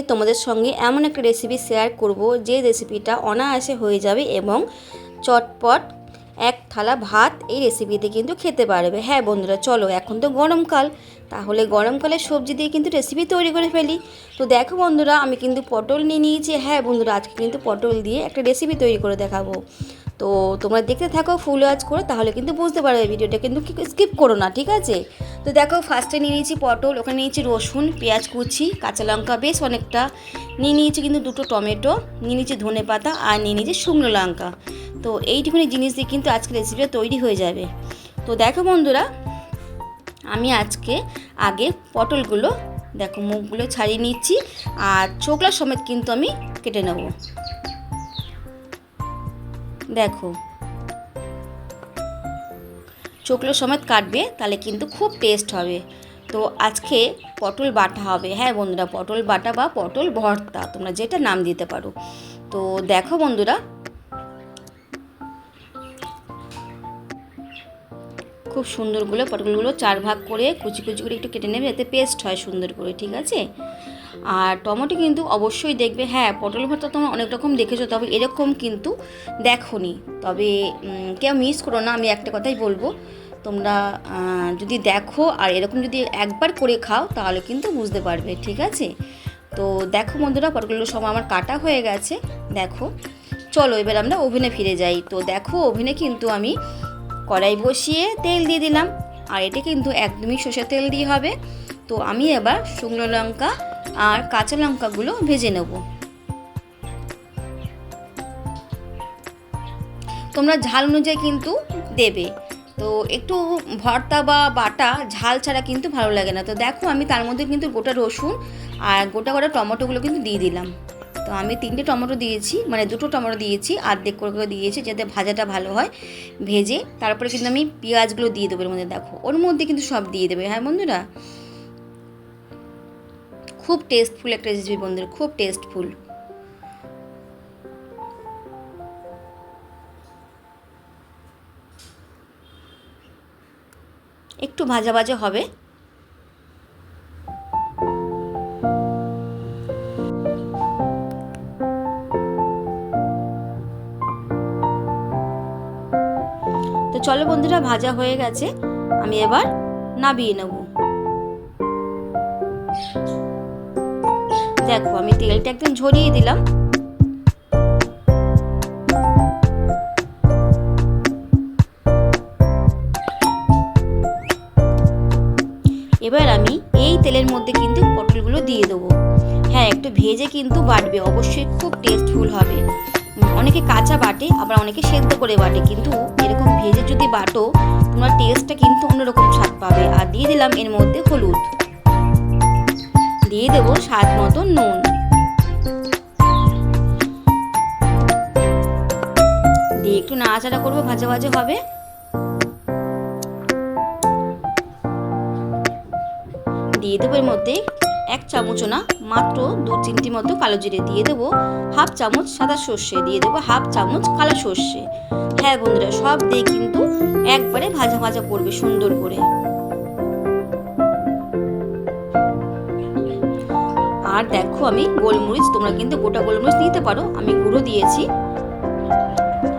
তোমাদের সঙ্গে এমন একটা রেসিপি শেয়ার করব যে রেসিপিটা অনায়াসে হয়ে যাবে এবং চটপট এক থালা ভাত এই রেসিপিতে কিন্তু খেতে পারবে। হ্যাঁ বন্ধুরা, চলো এখন তো গরমকাল, তাহলে গরমকালের সবজি দিয়ে কিন্তু রেসিপি তৈরি করে ফেলি। তো দেখো বন্ধুরা, আমি কিন্তু পটল নিয়ে নিয়েছি। হ্যাঁ বন্ধুরা, আজকে কিন্তু পটল দিয়ে একটা রেসিপি তৈরি করে দেখাবো। তো তোমরা দেখতে থাকো ফুল ওয়াচ করে, তাহলে কিন্তু বুঝতে পারবে। ভিডিওটা কিন্তু স্কিপ করো না, ঠিক আছে? তো দেখো, ফার্স্টে নিয়ে নিয়েছি পটল, ওখানে নিয়েছি রসুন, পেঁয়াজ কুচি, কাঁচা লঙ্কা বেশ অনেকটা নিয়ে নিয়েছি, কিন্তু দুটো টমেটো নিয়ে নিয়েছি, ধনে পাতা আর নিয়ে নিয়েছি শুকনো লঙ্কা। তো এইটুকুনি জিনিস দিয়ে কিন্তু আজকে রেসিপিটা তৈরি হয়ে যাবে। তো দেখো বন্ধুরা, আমি আজকে আগে পটলগুলো দেখো মুখগুলো ছাড়িয়ে নিচ্ছি, আর চোখলা সমেত কিন্তু আমি কেটে নেব। দেখো, চোখলো সমেত কাটবে, তাহলে কিন্তু খুব টেস্ট হবে। তো আজকে পটল বাটা হবে। হ্যাঁ বন্ধুরা, পটল বাটা বা পটল ভর্তা, তোমরা যেটা নাম দিতে পারো। তো দেখো বন্ধুরা, খুব সুন্দরগুলো পটলগুলো 4 ভাগ করে কুচি কুচি করে একটু কেটে নেবে, যাতে পেস্ট হয় সুন্দর করে, ঠিক আছে? আর টমেটো কিন্তু অবশ্যই দেখবে। হ্যাঁ, পটল ভর্তা তোমরা অনেক রকম দেখেছো, তবে এরকম কিন্তু দেখোনি। তবে কেউ মিস করো না, আমি একটা কথাই বলবো, তোমরা যদি দেখো আর এরকম যদি একবার করে খাও, তাহলে কিন্তু বুঝতে পারবে, ঠিক আছে? তো দেখো বন্ধুরা, পটলগুলো সব আমার কাটা হয়ে গেছে। দেখো, চলো এবার আমরা ওভেনে ফিরে যাই। তো দেখো, ওভেনে কিন্তু আমি কড়াই বসিয়ে তেল দিয়ে দিলাম, আর এটা কিন্তু একদমই সরষের তেল দিয়ে হবে। তো আমি এবার শুকনো লঙ্কা আর কাঁচা লঙ্কাগুলো ভেজে নেব। তোমরা ঝাল অনুযায়ী কিন্তু দেবে। তো একটু ভর্তা বা বাটা ঝাল ছাড়া কিন্তু ভালো লাগে না। তো দেখো, আমি তার মধ্যে কিন্তু গোটা রসুন আর গোটা গোটা টমেটোগুলো কিন্তু দিয়ে দিলাম। তো আমি 3টে টমেটো দিয়েছি, মানে 2টো টমেটো দিয়েছি, অর্ধেক করে দিয়েছি, যাতে ভাজাটা ভালো হয়। ভেজে তারপরে কিন্তু আমি পেঁয়াজগুলো দিয়ে দেবো এর মধ্যে। দেখো, ওর মধ্যে কিন্তু সব দিয়ে দেবে। হ্যাঁ বন্ধুরা, খুব টেস্টফুল একটা রেসিপি বন্ধুরা, খুব টেস্টফুল। একটু ভাজা ভাজা হবে। তো চলো বন্ধুরা, ভাজা হয়ে গেছে, আমি এবার নামিয়ে নেব। দেখো, আমি তেলটা একদম ঝরিয়ে দিলাম। এবার আমি এই তেলের মধ্যে কিন্তু পটলগুলো দিয়ে দেবো। হ্যাঁ, একটু ভেজে কিন্তু বাটবে, অবশ্যই খুব টেস্টফুল হবে। অনেকে কাঁচা বাটে, আবার অনেকে সেদ্ধ করে বাটে, কিন্তু এরকম ভেজে যদি বাটো, তোমার টেস্টটা কিন্তু অন্যরকম স্বাদ পাবে। আর দিয়ে দিলাম এর মধ্যে হলুদ, দিয়ে দেবো স্বাদ মতো নুন, দিয়ে একটু নাড়াচাড়া করবো, ভাজা ভাজা হবে। দিয়ে দেবো এর মধ্যে 1 চামচও না, মাত্র 2 চিমটি মতো কালো জিরে দিয়ে দেবো, হাফ চামচ সাদা সর্ষে দিয়ে দেবো, হাফ চামচ কালো সর্ষে। হ্যাঁ বন্ধুরা, সব দিয়ে কিন্তু একবারে ভাজা ভাজা করবে সুন্দর করে। আর দেখো, আমি গোলমরিচ, তোমরা কিন্তু গোটা গোলমরিচ দিতে পারো, আমি গুঁড়ো দিয়েছি,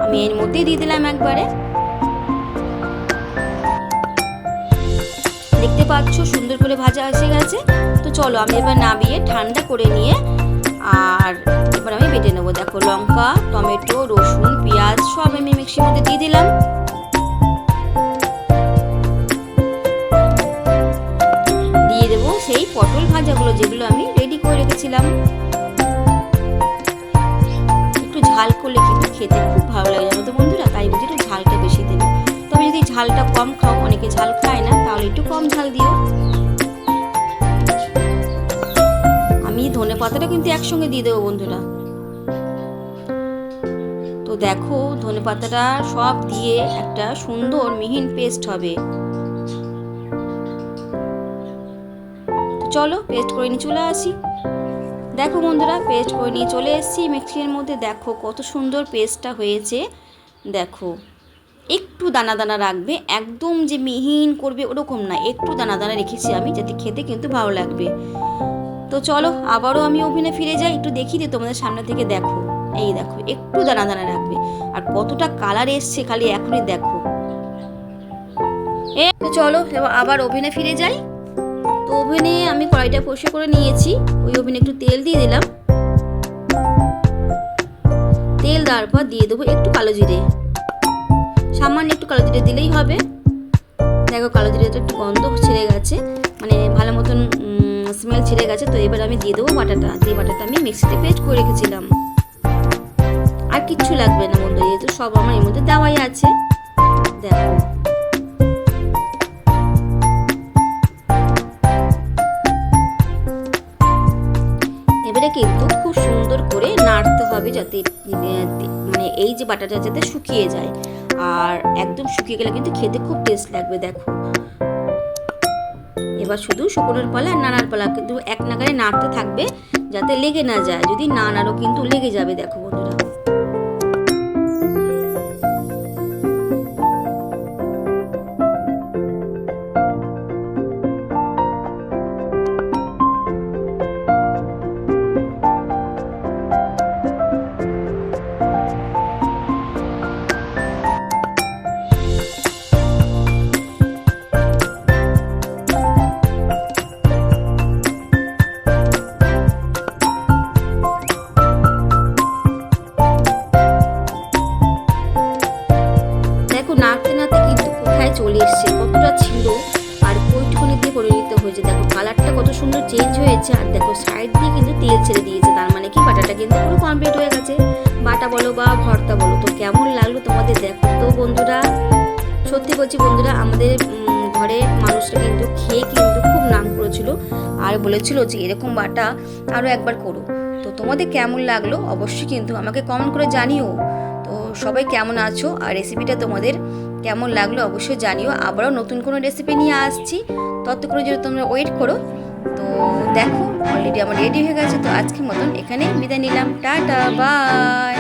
আমি এর মধ্যেই দিয়ে দিলাম একবারে। দেখতে পাচ্ছ সুন্দর করে ভাজা এসে গেছে। তো চলো আমি এবার নামিয়ে ঠান্ডা করে নিয়ে আর এবার আমি বেটে নেবো। দেখো, লঙ্কা, টমেটো, রসুন, পেঁয়াজ সব আমি মিক্সির মধ্যে দিয়ে দিলাম। দিয়ে দেবো সেই পটল ভাজাগুলো, যেগুলো আমি রেডি করে রেখেছিলাম। একটু ঝাল করলে কিন্তু খেতে খুব ভালো লাগে, জানো তো বন্ধুরা, তাই বুঝি একটু ঝালটা বেশি দেবে। তবে যদি ঝালটা কম খাও, অনেকে ঝাল খায় না, তাহলে একটু কম ঝাল দিও। আমি ধনে পাতাটা কিন্তু একসঙ্গে দিয়ে দেবো বন্ধুরা। তো দেখো, ধনে পাতাটা সব দিয়ে একটা সুন্দর মিহিন পেস্ট হবে। তো চলো পেস্ট করে নিয়ে চলে আসি। দেখো বন্ধুরা, পেস্ট করে নিয়ে চলে এসেছি মিক্সির মধ্যে। দেখো কত সুন্দর পেস্টটা হয়েছে। দেখো, একটু দানা দানা রাখবে, একদম যে মিহিন করবে ওরকম না, একটু দানা দানা রেখেছি আমি, যাতে খেতে কিন্তু ভালো লাগবে। তো তো চলো আবারও আমি ওভেনে ফিরে যাই, একটু দেখি যে তোমাদের সামনে থেকে দেখো, এই দেখো একটু দানা দানা রাখবে, আর কতটা কালার এসছে খালি এখনই দেখো। তো চলো এবার আবার ওভেনে ফিরে যাই। তো ওভেনে আমি কড়াইটা পরিষ্কার করে নিয়েছি, ওই ওভেনে একটু তেল দিয়ে দিলাম। তেল দেওয়ার পর দিয়ে দেবো একটু কালো জিরে, সামান্য একটু কালো জিরে দিলেই হবে। দেখো কালো জিরেটা একটু গন্ধ ছেড়ে গেছে, মানে ভালো মতন স্মেল ছেড়ে গেছে। তো এবার আমি দিয়ে দেবো বাটাটা, যে বাটাটা আমি মিক্সিতে পেস্ট করে রেখেছিলাম। আর কিচ্ছু লাগবে না বন্ধু, যেহেতু সব আমার এর মধ্যে দেওয়াই আছে। দেখো এবারে কিন্তু খুব সুন্দর করে নাড়তে হবে, যাতে মানে এই যে বাটাটা যাতে শুকিয়ে যায়, আর একদম শুকিয়ে গেলে কিন্তু খেতে খুব টেস্ট লাগবে। দেখো এবার শুধু শুকনোর পালা আর নাড়ার পালা, কিন্তু এক নাগারে নাড়তে থাকবে যাতে লেগে না যায়, যদি না নাড়ো কিন্তু লেগে যাবে। দেখো বন্ধুরা নাড়তে নাড়তে কিন্তু কোথায় চলে এসছে, কতটা ছিল আর কইটুকুনিতে পরিণত হয়েছে। দেখো কালারটা কত সুন্দর চেঞ্জ হয়েছে, আর দেখো সাইড দিয়ে কিন্তু তেল ছেড়ে দিয়েছে, তার মানে কি বাটাটা কিন্তু পুরো কমপ্লিট হয়ে গেছে, বাটা বলো বা ভর্তা বলো। তো কেমন লাগলো তোমাদের দেখো। তো বন্ধুরা সত্যি বলছি বন্ধুরা, আমাদের ঘরের মানুষরা কিন্তু খেয়ে কিন্তু খুব নাম করেছিল, আর বলেছিল যে এরকম বাটা আরও একবার করো। তো তোমাদের কেমন লাগলো অবশ্যই কিন্তু আমাকে কমেন্ট করে জানিও। তো সবাই কেমন আছো, আর রেসিপিটা তোমাদের কেমন লাগলো অবশ্যই জানিও। আবারও নতুন কোনো রেসিপি নিয়ে আসছি, ততক্ষণ যদি তোমরা ওয়েট করো। তো দেখো অলরেডি আমার রেডি হয়ে গেছে। তো আজকের মতন এখানে বিদায় নিলাম, টাটা বাই।